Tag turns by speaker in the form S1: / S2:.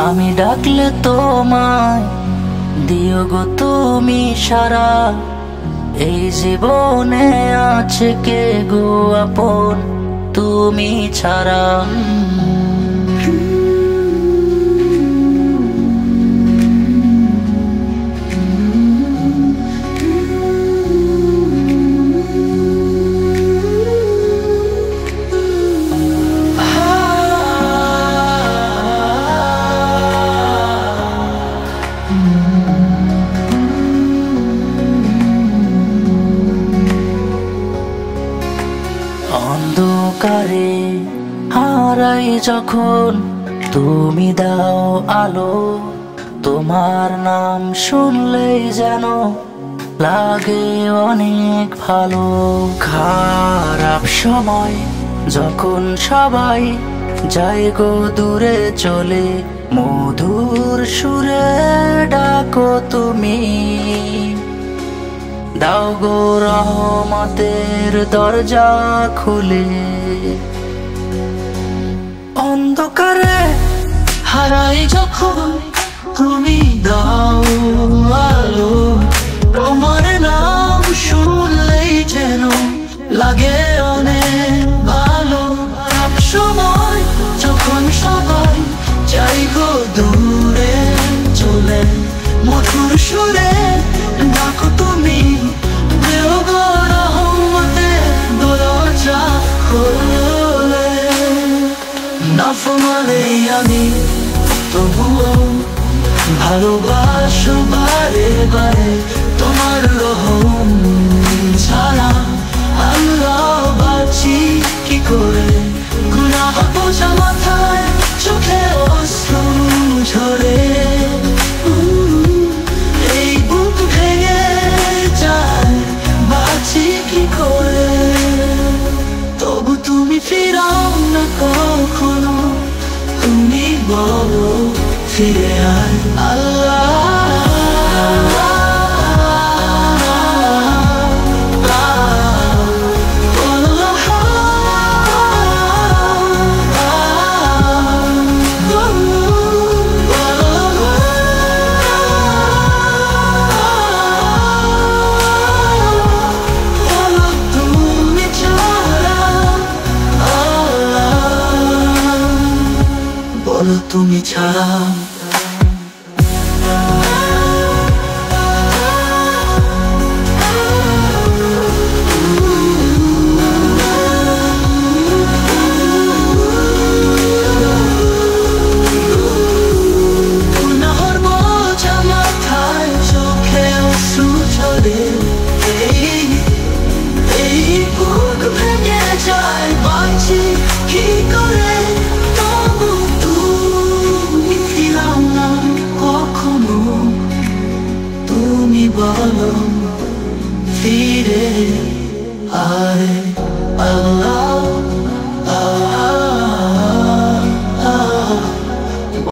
S1: আমি ডাকলে তোমায় দিও গো তুমি সারা। এই জীবনে আছে কে গো আপন তুমি ছাড়া। অন্ধকারে হারাই যখন তুমি দাও আলো, তোমার নাম শুনলেই যেন লাগে অনেক ভালো। খারাপ সময় যখন সবাই যায় গো দূরে চলে, মধুর সুরে ডাকো তুমি। দাও গো রহমতের দরজা খুলে। অন্ধকারে হারাই যখন তুমি দাও আলো, তোমার নাম শুনলেই যেন লাগে অনেক ভালো। সব সময় যখন সবাই যাই গো দূরে চলে, মধুর সুরে ডাকো তুমি। দেও গো রহমতের দরজা খোলে। নাফরমানেই আমি তবুও ভালোবাসো বারে বারে। তোমার রহম ছাড়া আমরা বাঁচি কি করে? গুনাহ বোঝা মাথায়, চোখে অশ্রু ঝরে। এই বুক ভেঙে যায়, বাঁচি কি করে? তবু তুমি ফিরাও না কখনো, তুমি বলো ফিরে আয় আল্লাহ। বলো তুমি ছাড়া গুনাহর বোঝা মাথায়, চোখে অশ্রু ঝরে। এই বুক ভেঙে যায়, বাঁচি কি করে? তবু তুমি ফিরাও না কখনো, তুমি বলো ফিরে আয় আল্লাহ।